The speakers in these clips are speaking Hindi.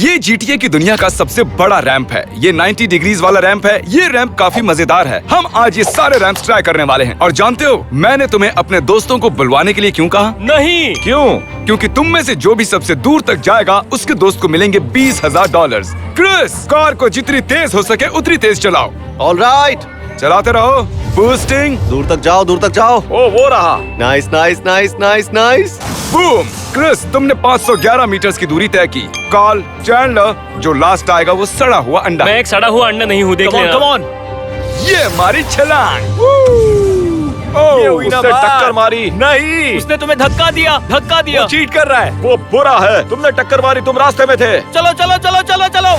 ये GTA की दुनिया का सबसे बड़ा रैंप है। ये 90 डिग्रीज वाला रैंप है। ये रैंप काफी मजेदार है। हम आज ये सारे रैंप्स ट्राई करने वाले हैं। और जानते हो मैंने तुम्हें अपने दोस्तों को बुलवाने के लिए क्यों कहा? नहीं। क्यों? क्योंकि तुम में से जो भी सबसे दूर तक जाएगा उसके दोस्त को मिलेंगे $20,000। क्रिस, कार को जितनी तेज हो सके उतनी तेज चलाओ। ऑलराइट, चलाते रहो। बूस्टिंग। दूर तक जाओ, दूर तक जाओ। ओ वो रहा। Nice nice nice nice nice. Boom! Chris, तुमने 511 मीटर्स की दूरी तय की। कार्ल, चैंडलर, जो लास्ट आएगा वो सड़ा हुआ अंडा। मैं एक सड़ा हुआ अंडा नहीं हूँ, देख लेना। Come on. ये हमारी छलांग। ये हुई ना उसने बात। टक्कर मारी। नहीं, उसने तुम्हें धक्का दिया, धक्का दिया। वो चीट कर रहा है। वो बुरा है। तुमने टक्कर मारी, तुम रास्ते में थे। चलो चलो चलो चलो चलो।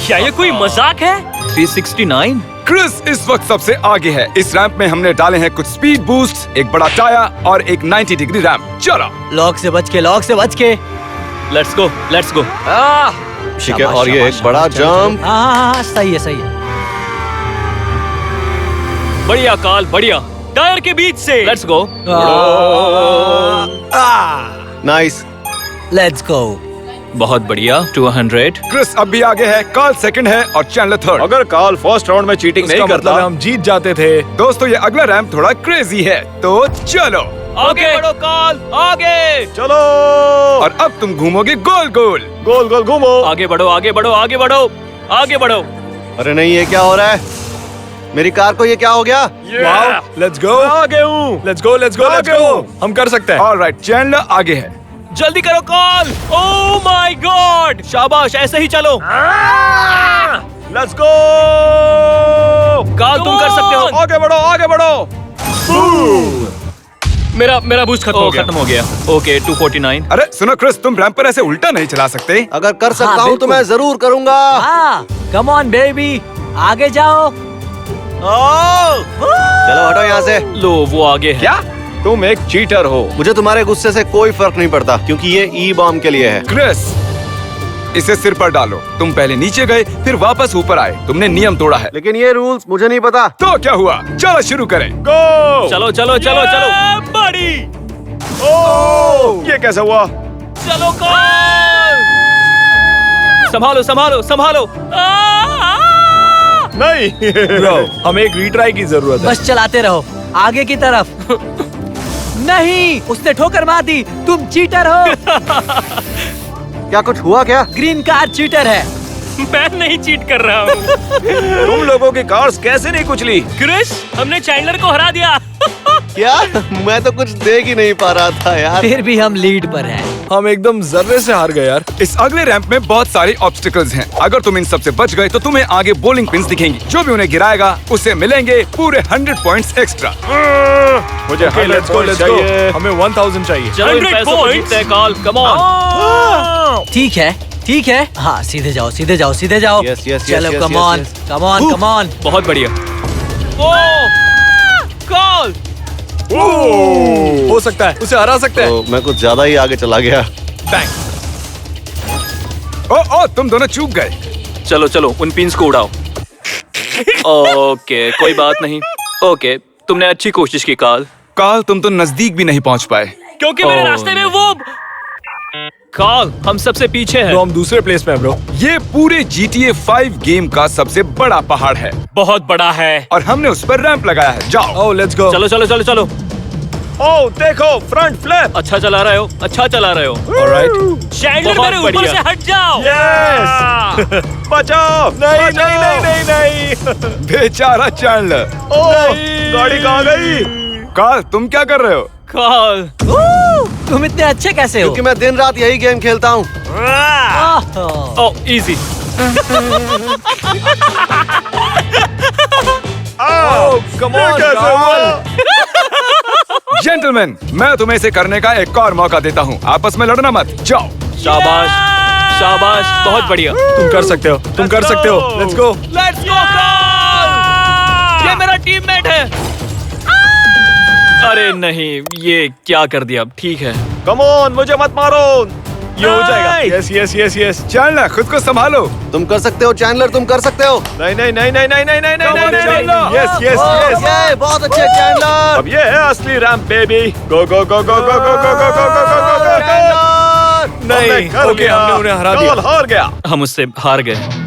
क्या ये कोई मजाक है? 369। क्रिस इस वक्त सबसे आगे है। इस रैंप में हमने डाले हैं कुछ स्पीड बूस्ट, एक बड़ा टायर और एक 90 डिग्री रैंप। चलो। लॉक से बच के, लॉक से बच के। लेट्स गो, लेट्स गो। ठीक है, और ये एक बड़ा जंप। हाँ, सही है, सही है। बढ़िया काल, बढ़िया। टायर के बीच से। Let's go. Nice. Let's go. बहुत बढ़िया। 200। क्रिस अब भी आगे है। कार्ल सेकंड है और चैंडलर थर्ड। अगर काल फर्स्ट राउंड में चीटिंग नहीं करता, हम जीत जाते थे। दोस्तों ये अगला रैंप थोड़ा क्रेजी है, तो चलो। आगे बढ़ो काल, आगे चलो। और अब तुम घूमोगे गोल गोल। गोल गोल घूमो। आगे बढ़ो, आगे बढ़ो, आगे बढ़ो, आगे बढ़ो। अरे नहीं, ये क्या हो रहा है? मेरी कार को ये क्या हो गया? Let's go. आगे हूँ। Let's go, let's go, let's गो। हम कर सकते हैं। ऑलराइट, चैंडलर आगे है। जल्दी करो कॉल। ओह माय गॉड, शाबाश, ऐसे ही चलो। Let's go. काल तुम कर सकते हो। आगे बढ़ो, आगे बढ़ो। मेरा बूस्ट खत्म हो गया। ओके, 249। अरे सुनो क्रिस, तुम रैंप पर ऐसे उल्टा नहीं चला सकते। अगर कर सकता हाँ, हूँ तो बिल्कुल। मैं जरूर करूँगा। हाँ, कम ऑन बेबी, आगे जाओ। चलो हटो यहाँ से। लो, वो आगे है। क्या? तुम एक चीटर हो। मुझे तुम्हारे गुस्से से कोई फर्क नहीं पड़ता, क्योंकि ये ई बॉम्ब के लिए है। क्रिस, इसे सिर पर डालो। तुम पहले नीचे गए, फिर वापस ऊपर आए। तुमने नियम तोड़ा है। लेकिन ये रूल्स मुझे नहीं पता। तो क्या हुआ? चलो शुरू करें। गो। चलो चलो चलो चलो। बड़ी। ये कैसा हुआ? चलो कॉल। संभालो संभालो संभालो। नहीं ब्रो, हमें एक रीट्राई की जरूरत है। बस चलाते रहो, आगे की तरफ। नहीं, उसने ठोकर मार दी। तुम चीटर हो। क्या कुछ हुआ क्या? ग्रीन कार चीटर है। मैं नहीं चीट कर रहा हूँ। तुम लोगों की कार्स कैसे नहीं कुचली? क्रिस, हमने चैंडलर को हरा दिया। क्या? मैं तो कुछ देख ही नहीं पा रहा था यार। फिर भी हम लीड पर हैं। हम एकदम जर्रे से हार गए यार। इस अगले रैंप में बहुत सारे ऑब्स्टिकल्स हैं। अगर तुम इन सब से बच गए तो तुम्हें आगे बॉलिंग पिन्स दिखेंगी। जो भी उन्हें गिराएगा उसे मिलेंगे पूरे 100 पॉइंट्स एक्स्ट्रा। मुझे लेट्स गो, लेट्स गो। हमें 1000 चाहिए। चलो इन पैसों को जीतते हैं कॉल। Come on. ठीक है, ठीक है। हाँ, सीधे जाओ, सीधे जाओ, सीधे जाओ। Yes, yes, yes, चलो, yes, come yes, on, yes. Come on, come on. बहुत बढ़िया। ओ कॉल। हो सकता है उसे हरा सकते हैं। तो मैं कुछ ज्यादा ही आगे चला गया। ओ तुम दोनों चूक गए। चलो चलो, उन पिन्स को उड़ाओ। ओके, कोई बात नहीं। ओके, तुमने अच्छी कोशिश की काल। कार्ल, तुम तो नजदीक भी नहीं पहुंच पाए। क्योंकि मेरे रास्ते में वो काल, हम सबसे पीछे हैं। तो हम दूसरे प्लेस में हैं ब्रो। ये पूरे GTA 5 गेम का सबसे बड़ा पहाड़ है बहुत बड़ा है। और हमने उस पर रैंप लगाया है। जाओ। ओह लेट्स गो। चलो चलो चलो चलो। ओह देखो, फ्रंट फ्लिप। अच्छा चला रहे हो, अच्छा चला रहे हो। ऑलराइट। चैंडलर, बहुत मेरे ऊपर बढ़िया। से हट जाओ। यस। बचाओ। नहीं नहीं नहीं नहीं नहीं। बेचारा चैंडलर। गाड़ी कहाँ गई? कार्ल, तुम क्या कर रहे हो? काल। तुम इतने अच्छे कैसे हो? क्योंकि मैं दिन रात यही गेम खेलता हूँ। Oh, oh easy. Come on Carl. Gentleman, मैं तुम्हें इसे करने का एक और मौका देता हूँ। आपस में लड़ना मत। जाओ। शाबाश शाबाश, बहुत बढ़िया। तुम कर सकते हो, तुम कर सकते हो। Let's go. लेट्स गो काल। ये मेरा टीममेट है। अरे नहीं, ये क्या कर दिया। ठीक है, कम ऑन, मुझे मत मारो। ये हो जाएगा। Yes yes yes yes. Chandler, खुद को संभालो। तुम कर सकते हो चैंडलर, तुम कर सकते हो। नहीं नहीं नहीं नहीं नहीं नहीं नहीं Come on, नहीं Chandler. नहीं। Yes yes yes. ये बहुत अच्छे चैंडलर। अब ये है असली रैंप बेबी। गो go go go go go go go go go go गो। नहीं, कर ओके, लिया। हमने उन्हें हरा दिया। कॉल हार गया। हम उससे हार गए।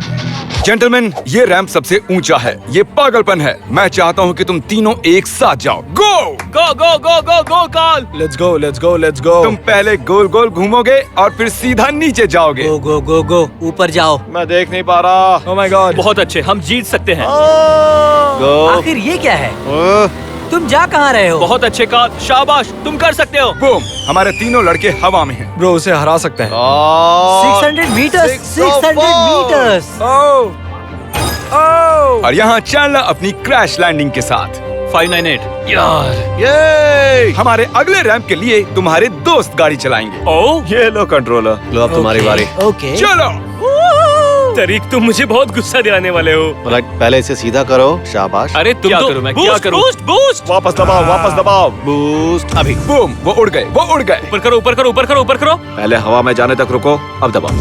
जेंटलमैन, ये रैंप सबसे ऊंचा है। ये पागलपन है। मैं चाहता हूँ कि तुम तीनों एक साथ जाओ। Go! Go go go go go call. Let's go, let's go, let's go. तुम पहले गोल गोल घूमोगे और फिर सीधा नीचे जाओगे। गो गो गो गो, ऊपर जाओ। मैं देख नहीं पा रहा। Oh my God. बहुत अच्छे, हम जीत सकते हैं। गो। आखिर ये क्या है? ओह, तुम जा कहाँ रहे हो? बहुत अच्छे कॉल, शाबाश, तुम कर सकते हो। बूम! हमारे तीनों लड़के हवा में हैं। ब्रो, उसे हरा सकते हैं। और 600 मीटर्स, 604 600 मीटर्स। ओह ओह और यहाँ चैंडलर अपनी क्रैश लैंडिंग के साथ। 598 यार। ये हमारे अगले रैंप के लिए तुम्हारे दोस्त गाड़ी चलाएंगे। ओह ये लो कंट्रोलर। लो अब तुम्हारी बारी। ओके। चलो। तरीक, तुम मुझे बहुत गुस्सा दिलाने वाले हो। राइट, पहले इसे सीधा करो। शाबाश। अरे तुम क्या करूं मैं, क्या करूं? Boost boost. वापस दबाओ, वापस दबाओ। बूस्ट। अभी बूम! वो उड़ गए, वो उड़ गए। ऊपर करो, ऊपर करो, ऊपर करो, ऊपर करो। पहले हवा में जाने तक रुको, अब दबाओ।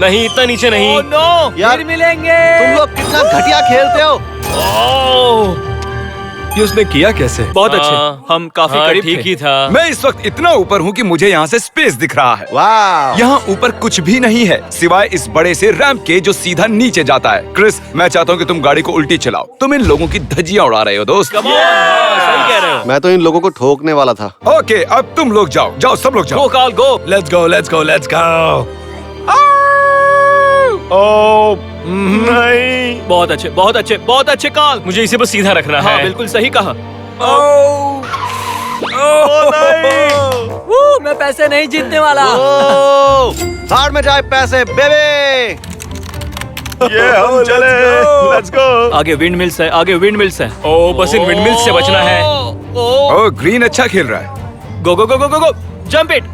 नहीं, इतना नीचे नहीं। Oh no. यार फिर मिलेंगे। तुम लोग कितना घटिया खेलते हो। ओह ये उसने किया कैसे? बहुत अच्छे, हम काफी करीब ठीक थे। ही था। मैं इस वक्त इतना ऊपर हूँ कि मुझे यहाँ से स्पेस दिख रहा है। वाह। यहाँ ऊपर कुछ भी नहीं है सिवाय इस बड़े से रैंप के जो सीधा नीचे जाता है। क्रिस, मैं चाहता हूँ कि तुम गाड़ी को उल्टी चलाओ। तुम इन लोगों की धज्जियां उड़ा रहे हो दोस्त। Come on, सही कह रहे हो। मैं तो इन लोगों को ठोकने वाला था। ओके, अब तुम लोग जाओ, जाओ सब लोग गो जाओ। Call, go. Let's go, let's go, let's go. Oh नहीं। बहुत अच्छे, बहुत अच्छे, बहुत अच्छे कॉल। मुझे इसे बस सीधा रखना हाँ, है। बिल्कुल सही कहा। ओह नहीं। मैं पैसे नहीं जीतने वाला। ओह, भाड़ में जाए पैसे बेबे। ये हम चले। Let's go. आगे विंड मिल्स है, आगे विंड मिल्स है। ओ बस इन विंडमिल्स से बचना है। ओह, ग्रीन अच्छा खेल रहा है। Go go go go go go, jump it.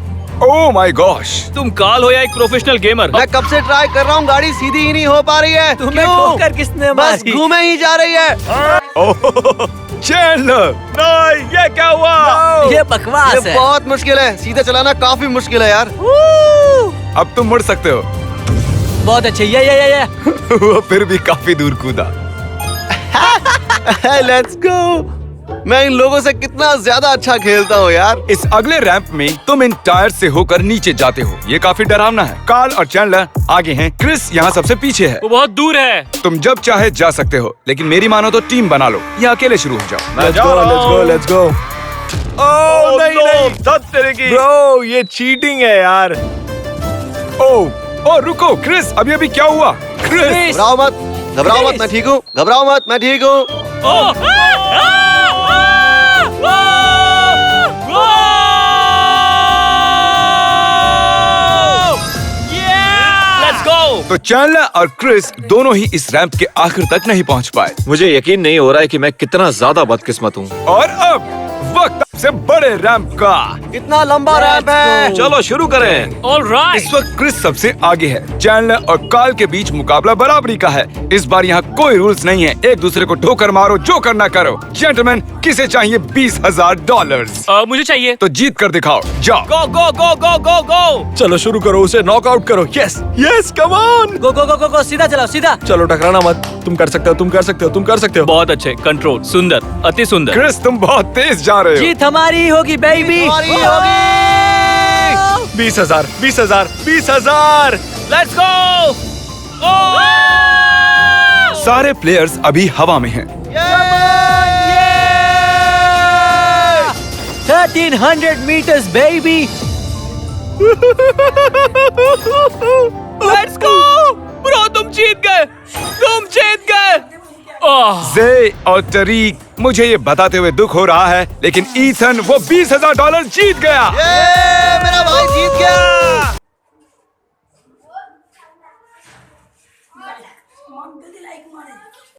Oh my gosh. तुम काल हो या एक प्रोफेशनल गेमर? मैं कब से ट्राई कर रहा हूँ, गाड़ी सीधी ही नहीं हो पा रही है। तुम्हें क्यों? ठोकर किसने बस मारी? घूमे ही जा रही है। चैंडलर, नहीं, ये क्या हुआ? ये बकवास ये है। बहुत मुश्किल है, सीधे चलाना काफी मुश्किल है यार। अब तुम मुड़ सकते हो। बहुत अच्छे। ये वो फिर भी काफी दूर कूदा। Let's go. मैं इन लोगों से कितना ज्यादा अच्छा खेलता हूँ यार। इस अगले रैंप में तुम इन टायर से होकर नीचे जाते हो। ये काफी डरावना है। कार्ल और चैंडलर आगे हैं, क्रिस यहाँ सबसे पीछे है। वो बहुत दूर है। तुम जब चाहे जा सकते हो, लेकिन मेरी मानो तो टीम बना लो या अकेले शुरू हो जाओ। Let's go, let's go, let's go. Oh नहीं, नहीं। दस तेरे की। ब्रो, ये चीटिंग है यार। ओ रुको क्रिस, अभी अभी क्या हुआ? क्रिस, घबराओ मत, घबराओ मत, मैं ठीक हूँ। घबराओ मत, मैं ठीक हूँ। Let's go. तो चैंडलर और क्रिस दोनों ही इस रैंप के आखिर तक नहीं पहुंच पाए। मुझे यकीन नहीं हो रहा है कि मैं कितना ज्यादा बदकिस्मत हूँ। और अब वक्त से बड़े रैंप का। कितना लंबा रैंप है। चलो शुरू करें। ऑलराइट। इस वक्त क्रिस सबसे आगे है। चैंडलर और कार्ल के बीच मुकाबला बराबरी का है। इस बार यहाँ कोई रूल्स नहीं है। एक दूसरे को ठोकर मारो, जो करना करो। जेंटलमैन, किसे चाहिए $20,000? मुझे चाहिए। तो जीत कर दिखाओ, जाओ। Go go go go go गो। चलो शुरू करो, उसे नॉकआउट करो। Yes yes, come on. Go go go go go, सीधा चलाओ, सीधा। चलो टकराना मत। तुम कर सकते हो, तुम कर सकते हो, तुम कर सकते हो। बहुत अच्छे, कंट्रोल, सुंदर, अति सुंदर। क्रिस, तुम बहुत तेज जा रहे हो। जीत हमारी होगी बेबी। हमारी होगी। 20,000, 20,000, 20,000। Let's go. सारे प्लेयर्स अभी हवा में हैं। 1300 meters baby. Let's go. Bro, तुम जीत गए, तुम जीत गए। जे और तरीक, मुझे ये बताते हुए दुख हो रहा है, लेकिन ईथन वो $20,000 जीत गया। ये मेरा भाई जीत गया। Come on, do the like money.